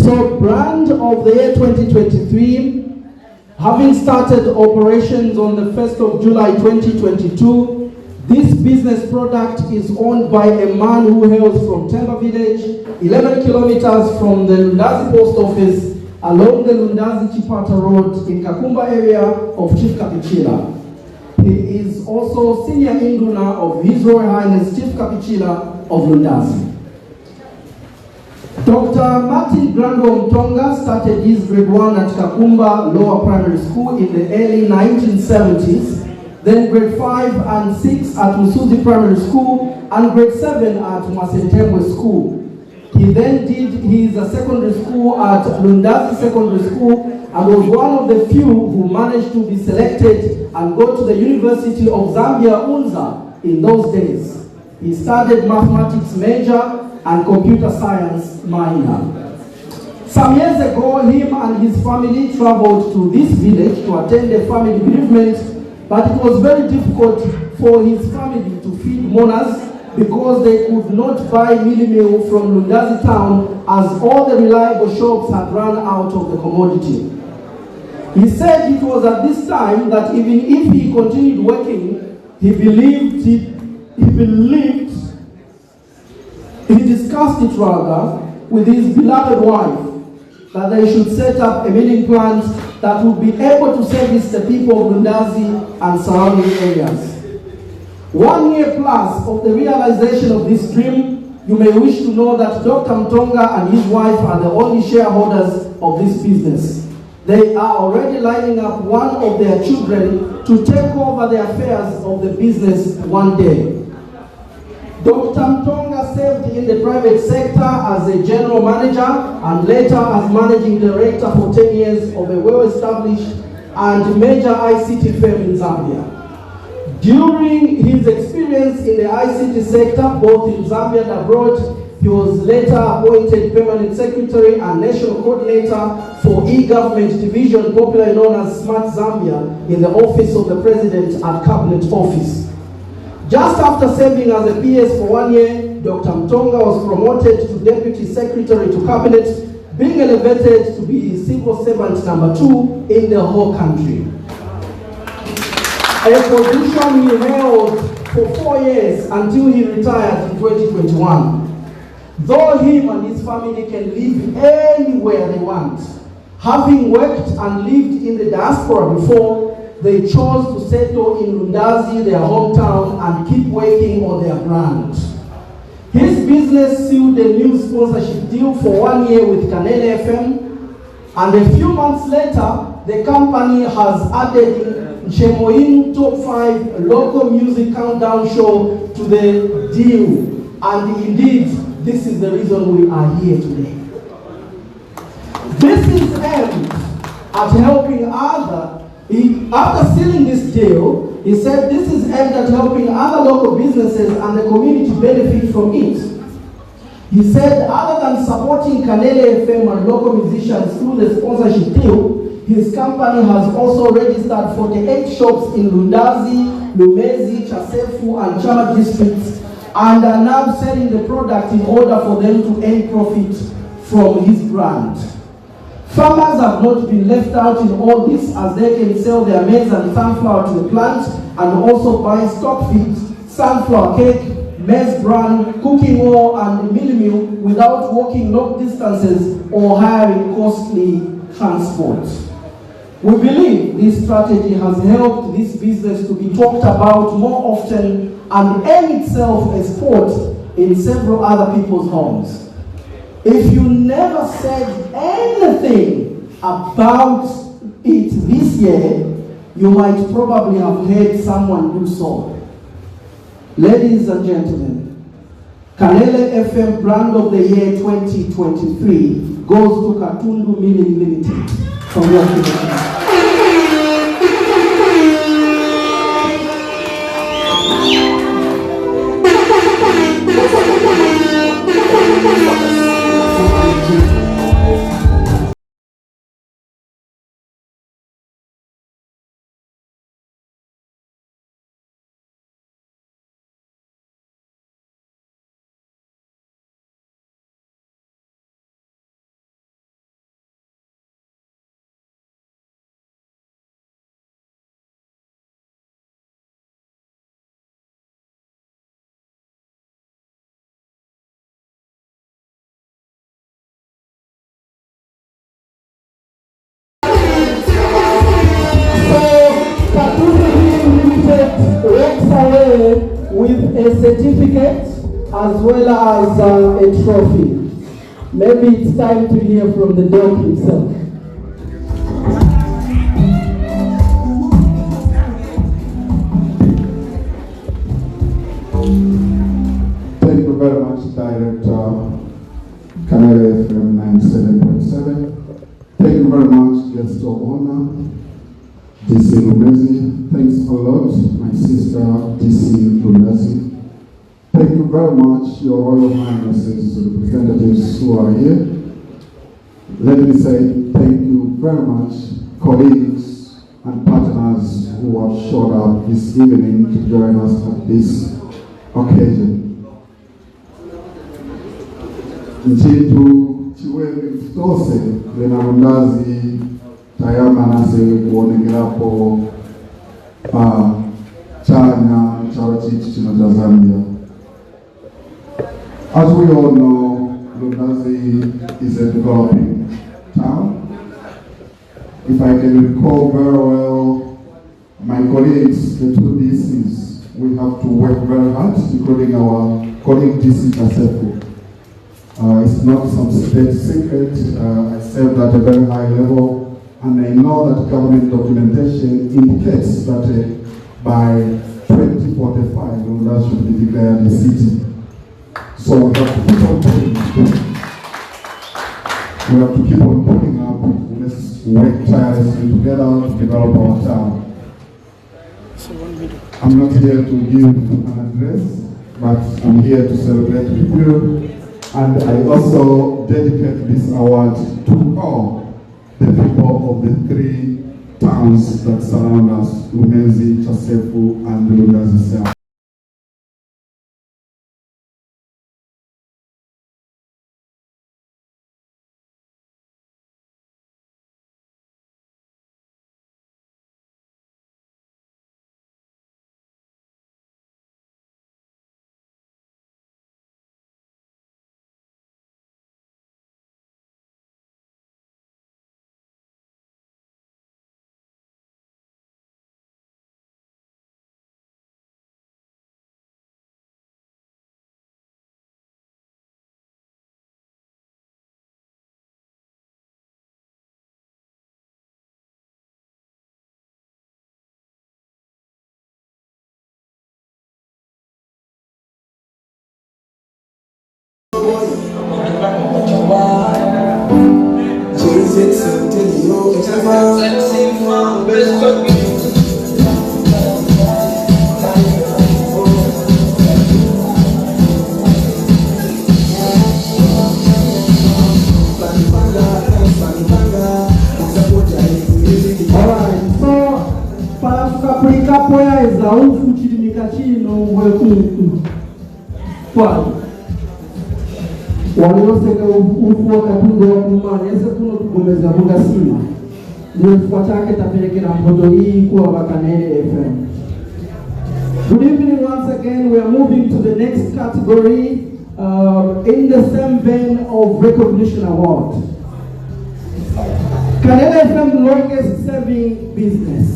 So brand of the year 2023, having started operations on the 1st of July 2022, this business product is owned by a man who hails from Temba village, 11 kilometers from the Lundazi post office, along the Lundazi Chipata Road in Kakumba area of Chief Kapichila. He is also senior Induna of His Royal Highness Chief Kapichila of Lundazi. Dr. Martin Grando Mtonga started his grade 1 at Kakumba Lower Primary School in the early 1970s, then grade 5 and 6 at Musuzi Primary School, and grade 7 at Masentembwe School. He then did his secondary school at Lundazi Secondary School and was one of the few who managed to be selected and go to the University of Zambia, Unza, in those days. He studied mathematics major and computer science minor. Some years ago, him and his family traveled to this village to attend a family bereavement, but it was very difficult for his family to feed mourners because they could not buy mealie meal from Lundazi town as all the reliable shops had run out of the commodity. He said it was at this time that even if he continued working, he discussed it rather with his beloved wife that they should set up a milling plant that would be able to service the people of Lundazi and surrounding areas. 1 year plus of the realization of this dream, you may wish to know that Dr. Mtonga and his wife are the only shareholders of this business. They are already lining up one of their children to take over the affairs of the business one day. Dr. Mtonga served in the private sector as a general manager and later as managing director for 10 years of a well-established and major ICT firm in Zambia. During his experience in the ICT sector, both in Zambia and abroad, he was later appointed permanent secretary and national coordinator for e-government division, popularly known as Smart Zambia, in the office of the president at Cabinet Office. Just after serving as a PS for 1 year, Dr. Mtonga was promoted to deputy secretary to cabinet, being elevated to be civil servant number 2 in the whole country. A position he held for 4 years until he retired in 2021. Though him and his family can live anywhere they want, having worked and lived in the diaspora before, they chose to settle in Lundazi, their hometown, and keep working on their brand. His business sealed a new sponsorship deal for 1 year with Kanele FM, and a few months later, the company has added Nchemoinu Top 5 local music countdown show to the deal. And indeed, this is the reason we are here today. This is aimed at helping after sealing this deal, he said this is aimed at helping other local businesses and the community benefit from it. He said other than supporting Kanele FM and local musicians through the sponsorship deal, his company has also registered 48 shops in Lundazi, Lumezi, Chasefu, and Chama districts and are now selling the product in order for them to earn profit from his brand. Farmers have not been left out in all this as they can sell their maize and sunflower to the plant and also buy stock feed, sunflower cake, maize bran, cooking oil, and mealie meal without walking long distances or hiring costly transport. We believe this strategy has helped this business to be talked about more often and earn itself a spot in several other people's homes. If you never said anything about it this year, you might probably have heard someone do so. Ladies and gentlemen, Kanele FM Brand of the Year 2023 goes to Katundu Milling Limited. Congratulations. certificate as well as a trophy. Maybe it's time to hear from the dog himself. Thank you very much, Director Kanele from 97.7. Thank you very much, guest of honor, DC Lundazi. Thanks a lot, my sister, DC Lundazi. Thank you very much, Your Royal Highnesses, representatives who are here. Let me say thank you very much, colleagues and partners who have showed up this evening to join us at this occasion. Nchitu chiwewe tose lena Lundazi tayama nase kuonekerapo chanya chawa chichi chino cha Zambia. As we all know, Lundazi is a developing town. If I can recall very well, my colleagues, the two DCs, we have to work very hard, including our colleague DC Kasefu. It's not some state secret. I served at a very high level, and I know that government documentation indicates that by 2045, Lundazi should be declared a city. So we have to keep on putting up. We have to keep on putting up. Let's work tirelessly together to develop our town. I'm not here to give an address, but I'm here to celebrate with you. And I also dedicate this award to all the people of the three towns that surround us, Umezi, Chasefu, and Lundazi South. walioseka ufuwa Katundu wa kumani ese kuno tugomeza buga sima ndio tufuatake tapelekera mbodo hii kuwa Kanele FM. Good evening once again. We are moving to the next category in the same vein of recognition award. Kanele FM longest serving business.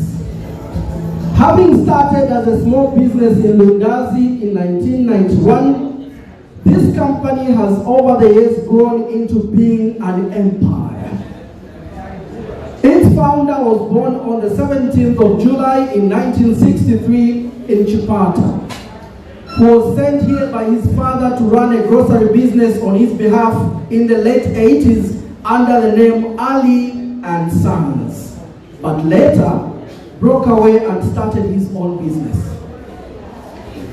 Having started as a small business in Lundazi in 1991, this company has over the years grown into being an empire. Its founder was born on the 17th of July in 1963 in Chipata, who was sent here by his father to run a grocery business on his behalf in the late 80s under the name Ali and Sons, but later broke away and started his own business.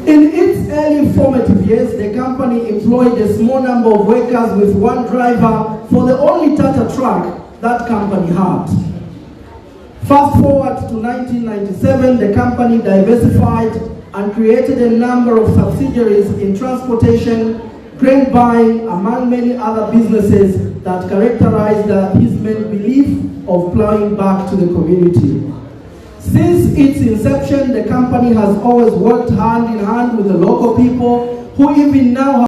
In its early formative years, the company employed a small number of workers with one driver for the only Tata truck that company had. Fast forward to 1997, the company diversified and created a number of subsidiaries in transportation, grain buying, among many other businesses that characterized his main belief of plowing back to the community. Since its inception, the company has always worked hand in hand with the local people who even now have